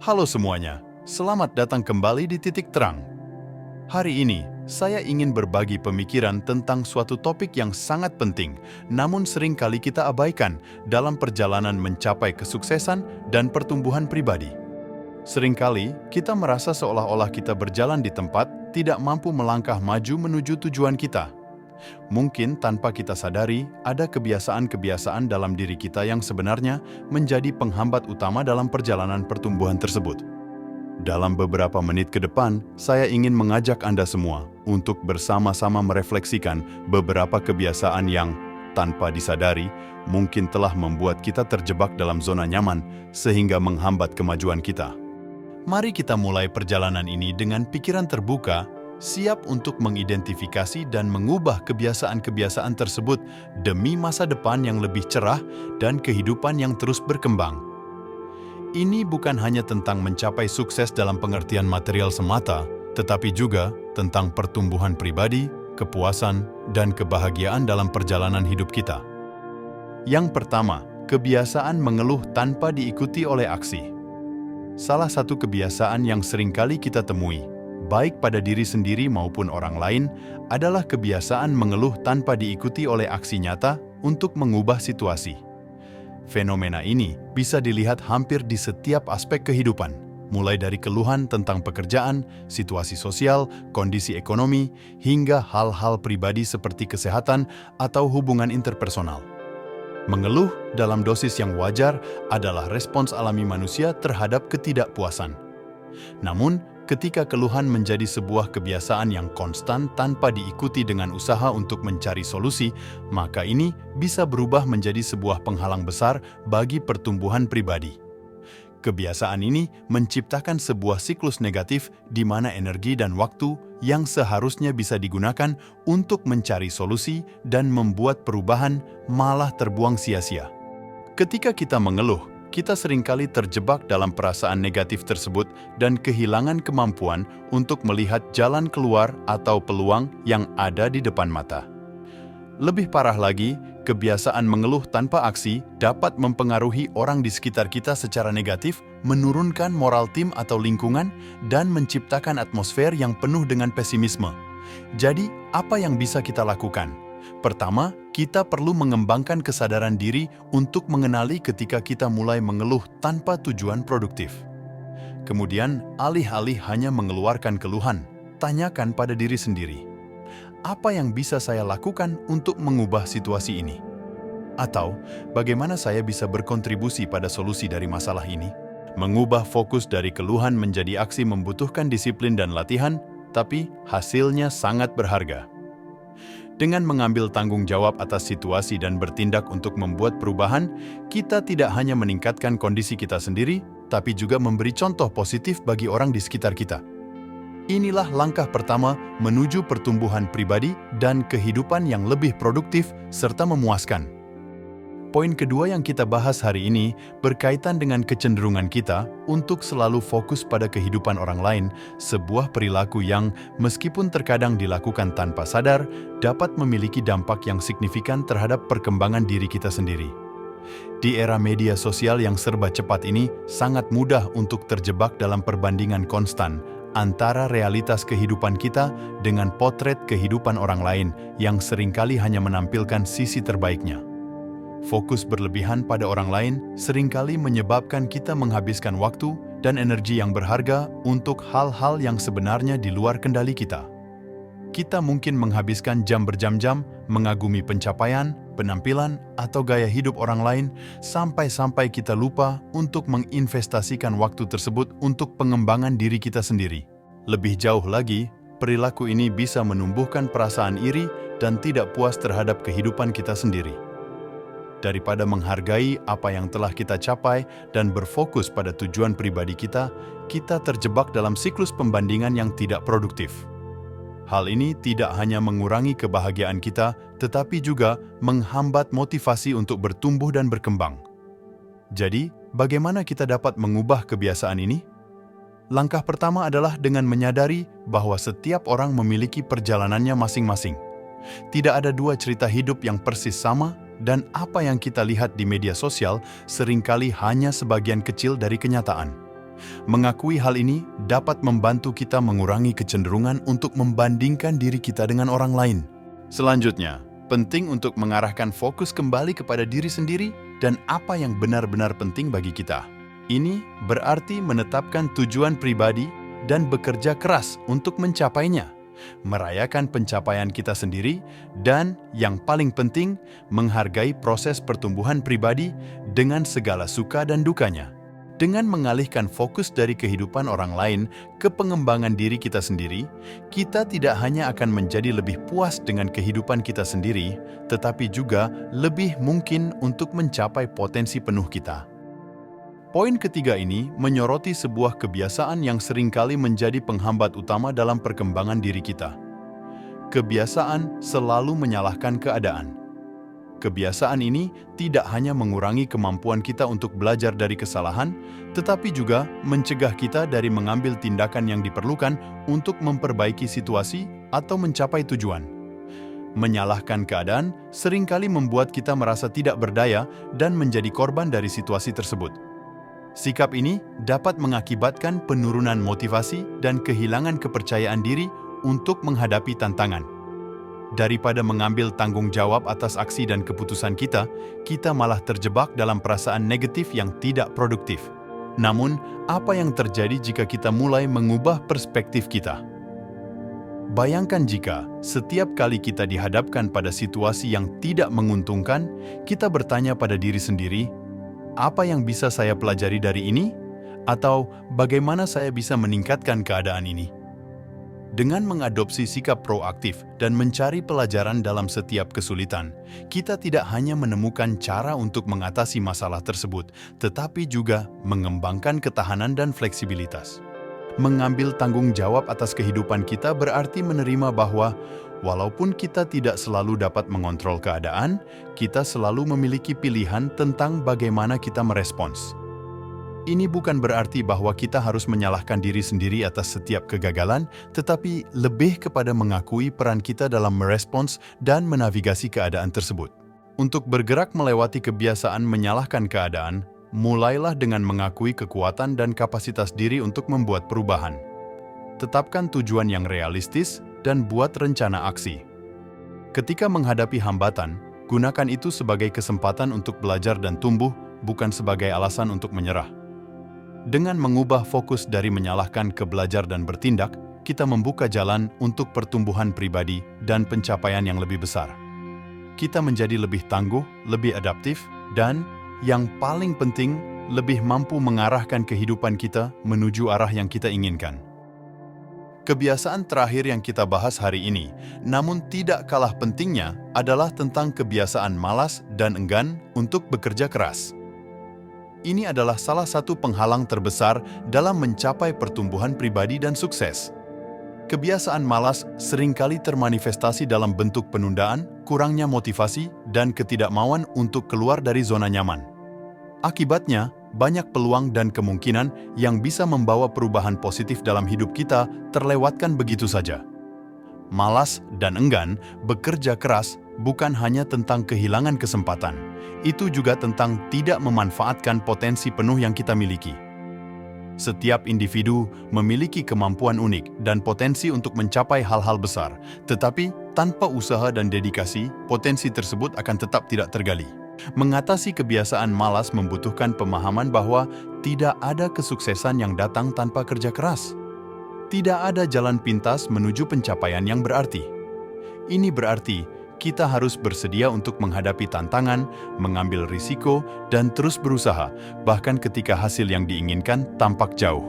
Halo semuanya, selamat datang kembali di Titik Terang. Hari ini, saya ingin berbagi pemikiran tentang suatu topik yang sangat penting, namun sering kali kita abaikan dalam perjalanan mencapai kesuksesan dan pertumbuhan pribadi. Seringkali, kita merasa seolah-olah kita berjalan di tempat, tidak mampu melangkah maju menuju tujuan kita. Mungkin tanpa kita sadari, ada kebiasaan-kebiasaan dalam diri kita yang sebenarnya menjadi penghambat utama dalam perjalanan pertumbuhan tersebut. Dalam beberapa menit ke depan, saya ingin mengajak Anda semua untuk bersama-sama merefleksikan beberapa kebiasaan yang, tanpa disadari, mungkin telah membuat kita terjebak dalam zona nyaman sehingga menghambat kemajuan kita. Mari kita mulai perjalanan ini dengan pikiran terbuka, siap untuk mengidentifikasi dan mengubah kebiasaan-kebiasaan tersebut demi masa depan yang lebih cerah dan kehidupan yang terus berkembang. Ini bukan hanya tentang mencapai sukses dalam pengertian material semata, tetapi juga tentang pertumbuhan pribadi, kepuasan, dan kebahagiaan dalam perjalanan hidup kita. Yang pertama, kebiasaan mengeluh tanpa diikuti oleh aksi. Salah satu kebiasaan yang seringkali kita temui, baik pada diri sendiri maupun orang lain, adalah kebiasaan mengeluh tanpa diikuti oleh aksi nyata untuk mengubah situasi. Fenomena ini bisa dilihat hampir di setiap aspek kehidupan, mulai dari keluhan tentang pekerjaan, situasi sosial, kondisi ekonomi, hingga hal-hal pribadi seperti kesehatan atau hubungan interpersonal. Mengeluh dalam dosis yang wajar adalah respons alami manusia terhadap ketidakpuasan. Namun, ketika keluhan menjadi sebuah kebiasaan yang konstan tanpa diikuti dengan usaha untuk mencari solusi, maka ini bisa berubah menjadi sebuah penghalang besar bagi pertumbuhan pribadi. Kebiasaan ini menciptakan sebuah siklus negatif di mana energi dan waktu yang seharusnya bisa digunakan untuk mencari solusi dan membuat perubahan malah terbuang sia-sia. Ketika kita mengeluh, kita seringkali terjebak dalam perasaan negatif tersebut dan kehilangan kemampuan untuk melihat jalan keluar atau peluang yang ada di depan mata. Lebih parah lagi, kebiasaan mengeluh tanpa aksi dapat mempengaruhi orang di sekitar kita secara negatif, menurunkan moral tim atau lingkungan, dan menciptakan atmosfer yang penuh dengan pesimisme. Jadi, apa yang bisa kita lakukan? Pertama, kita perlu mengembangkan kesadaran diri untuk mengenali ketika kita mulai mengeluh tanpa tujuan produktif. Kemudian, alih-alih hanya mengeluarkan keluhan, tanyakan pada diri sendiri, apa yang bisa saya lakukan untuk mengubah situasi ini? Atau, bagaimana saya bisa berkontribusi pada solusi dari masalah ini? Mengubah fokus dari keluhan menjadi aksi membutuhkan disiplin dan latihan, tapi hasilnya sangat berharga. Dengan mengambil tanggung jawab atas situasi dan bertindak untuk membuat perubahan, kita tidak hanya meningkatkan kondisi kita sendiri, tapi juga memberi contoh positif bagi orang di sekitar kita. Inilah langkah pertama menuju pertumbuhan pribadi dan kehidupan yang lebih produktif serta memuaskan. Poin kedua yang kita bahas hari ini berkaitan dengan kecenderungan kita untuk selalu fokus pada kehidupan orang lain, sebuah perilaku yang, meskipun terkadang dilakukan tanpa sadar, dapat memiliki dampak yang signifikan terhadap perkembangan diri kita sendiri. Di era media sosial yang serba cepat ini, sangat mudah untuk terjebak dalam perbandingan konstan antara realitas kehidupan kita dengan potret kehidupan orang lain yang seringkali hanya menampilkan sisi terbaiknya. Fokus berlebihan pada orang lain seringkali menyebabkan kita menghabiskan waktu dan energi yang berharga untuk hal-hal yang sebenarnya di luar kendali kita. Kita mungkin menghabiskan jam berjam-jam mengagumi pencapaian, penampilan, atau gaya hidup orang lain sampai-sampai kita lupa untuk menginvestasikan waktu tersebut untuk pengembangan diri kita sendiri. Lebih jauh lagi, perilaku ini bisa menumbuhkan perasaan iri dan tidak puas terhadap kehidupan kita sendiri. Daripada menghargai apa yang telah kita capai dan berfokus pada tujuan pribadi kita, kita terjebak dalam siklus pembandingan yang tidak produktif. Hal ini tidak hanya mengurangi kebahagiaan kita, tetapi juga menghambat motivasi untuk bertumbuh dan berkembang. Jadi, bagaimana kita dapat mengubah kebiasaan ini? Langkah pertama adalah dengan menyadari bahwa setiap orang memiliki perjalanannya masing-masing. Tidak ada dua cerita hidup yang persis sama, dan apa yang kita lihat di media sosial seringkali hanya sebagian kecil dari kenyataan. Mengakui hal ini dapat membantu kita mengurangi kecenderungan untuk membandingkan diri kita dengan orang lain. Selanjutnya, penting untuk mengarahkan fokus kembali kepada diri sendiri dan apa yang benar-benar penting bagi kita. Ini berarti menetapkan tujuan pribadi dan bekerja keras untuk mencapainya, merayakan pencapaian kita sendiri, dan yang paling penting, menghargai proses pertumbuhan pribadi dengan segala suka dan dukanya. Dengan mengalihkan fokus dari kehidupan orang lain ke pengembangan diri kita sendiri, kita tidak hanya akan menjadi lebih puas dengan kehidupan kita sendiri, tetapi juga lebih mungkin untuk mencapai potensi penuh kita. Poin ketiga ini menyoroti sebuah kebiasaan yang seringkali menjadi penghambat utama dalam perkembangan diri kita. Kebiasaan selalu menyalahkan keadaan. Kebiasaan ini tidak hanya mengurangi kemampuan kita untuk belajar dari kesalahan, tetapi juga mencegah kita dari mengambil tindakan yang diperlukan untuk memperbaiki situasi atau mencapai tujuan. Menyalahkan keadaan seringkali membuat kita merasa tidak berdaya dan menjadi korban dari situasi tersebut. Sikap ini dapat mengakibatkan penurunan motivasi dan kehilangan kepercayaan diri untuk menghadapi tantangan. Daripada mengambil tanggung jawab atas aksi dan keputusan kita malah terjebak dalam perasaan negatif yang tidak produktif. Namun, apa yang terjadi jika kita mulai mengubah perspektif kita? Bayangkan jika setiap kali kita dihadapkan pada situasi yang tidak menguntungkan, kita bertanya pada diri sendiri, apa yang bisa saya pelajari dari ini? Atau bagaimana saya bisa meningkatkan keadaan ini? Dengan mengadopsi sikap proaktif dan mencari pelajaran dalam setiap kesulitan, kita tidak hanya menemukan cara untuk mengatasi masalah tersebut, tetapi juga mengembangkan ketahanan dan fleksibilitas. Mengambil tanggung jawab atas kehidupan kita berarti menerima bahwa, walaupun kita tidak selalu dapat mengontrol keadaan, kita selalu memiliki pilihan tentang bagaimana kita merespons. Ini bukan berarti bahwa kita harus menyalahkan diri sendiri atas setiap kegagalan, tetapi lebih kepada mengakui peran kita dalam merespons dan menavigasi keadaan tersebut. Untuk bergerak melewati kebiasaan menyalahkan keadaan, mulailah dengan mengakui kekuatan dan kapasitas diri untuk membuat perubahan. Tetapkan tujuan yang realistis dan buat rencana aksi. Ketika menghadapi hambatan, gunakan itu sebagai kesempatan untuk belajar dan tumbuh, bukan sebagai alasan untuk menyerah. Dengan mengubah fokus dari menyalahkan ke belajar dan bertindak, kita membuka jalan untuk pertumbuhan pribadi dan pencapaian yang lebih besar. Kita menjadi lebih tangguh, lebih adaptif, dan yang paling penting, lebih mampu mengarahkan kehidupan kita menuju arah yang kita inginkan. Kebiasaan terakhir yang kita bahas hari ini, namun tidak kalah pentingnya, adalah tentang kebiasaan malas dan enggan untuk bekerja keras. Ini adalah salah satu penghalang terbesar dalam mencapai pertumbuhan pribadi dan sukses. Kebiasaan malas seringkali termanifestasi dalam bentuk penundaan, kurangnya motivasi, dan ketidakmauan untuk keluar dari zona nyaman. Akibatnya, banyak peluang dan kemungkinan yang bisa membawa perubahan positif dalam hidup kita terlewatkan begitu saja. Malas dan enggan bekerja keras bukan hanya tentang kehilangan kesempatan, itu juga tentang tidak memanfaatkan potensi penuh yang kita miliki. Setiap individu memiliki kemampuan unik dan potensi untuk mencapai hal-hal besar, tetapi tanpa usaha dan dedikasi, potensi tersebut akan tetap tidak tergali. Mengatasi kebiasaan malas membutuhkan pemahaman bahwa tidak ada kesuksesan yang datang tanpa kerja keras. Tidak ada jalan pintas menuju pencapaian yang berarti. Ini berarti kita harus bersedia untuk menghadapi tantangan, mengambil risiko, dan terus berusaha, bahkan ketika hasil yang diinginkan tampak jauh.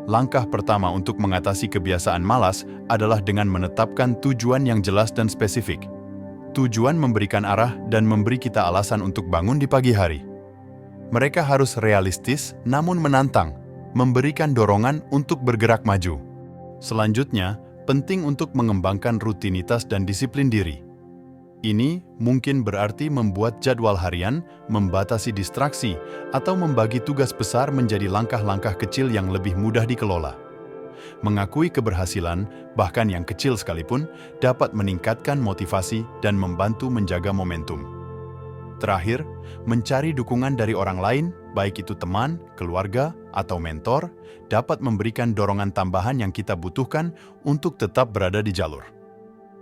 Langkah pertama untuk mengatasi kebiasaan malas adalah dengan menetapkan tujuan yang jelas dan spesifik. Tujuan memberikan arah dan memberi kita alasan untuk bangun di pagi hari. Mereka harus realistis namun menantang, memberikan dorongan untuk bergerak maju. Selanjutnya, penting untuk mengembangkan rutinitas dan disiplin diri. Ini mungkin berarti membuat jadwal harian, membatasi distraksi, atau membagi tugas besar menjadi langkah-langkah kecil yang lebih mudah dikelola. Mengakui keberhasilan, bahkan yang kecil sekalipun, dapat meningkatkan motivasi dan membantu menjaga momentum. Terakhir, mencari dukungan dari orang lain baik itu teman, keluarga, atau mentor, dapat memberikan dorongan tambahan yang kita butuhkan untuk tetap berada di jalur.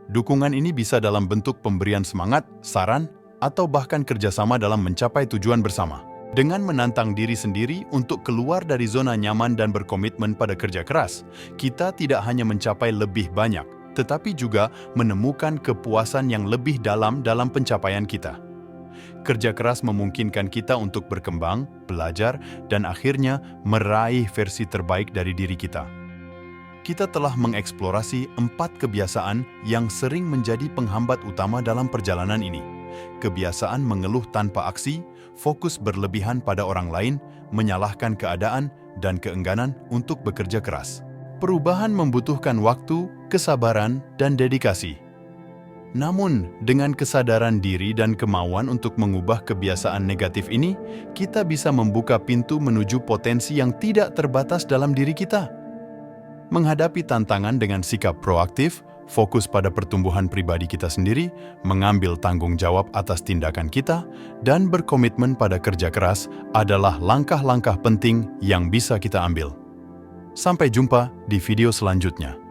Dukungan ini bisa dalam bentuk pemberian semangat, saran, atau bahkan kerjasama dalam mencapai tujuan bersama. Dengan menantang diri sendiri untuk keluar dari zona nyaman dan berkomitmen pada kerja keras, kita tidak hanya mencapai lebih banyak, tetapi juga menemukan kepuasan yang lebih dalam pencapaian kita. Kerja keras memungkinkan kita untuk berkembang, belajar, dan akhirnya meraih versi terbaik dari diri kita. Kita telah mengeksplorasi 4 kebiasaan yang sering menjadi penghambat utama dalam perjalanan ini. Kebiasaan mengeluh tanpa aksi, fokus berlebihan pada orang lain, menyalahkan keadaan, dan keengganan untuk bekerja keras. Perubahan membutuhkan waktu, kesabaran, dan dedikasi. Namun, dengan kesadaran diri dan kemauan untuk mengubah kebiasaan negatif ini, kita bisa membuka pintu menuju potensi yang tidak terbatas dalam diri kita. Menghadapi tantangan dengan sikap proaktif, fokus pada pertumbuhan pribadi kita sendiri, mengambil tanggung jawab atas tindakan kita, dan berkomitmen pada kerja keras adalah langkah-langkah penting yang bisa kita ambil. Sampai jumpa di video selanjutnya.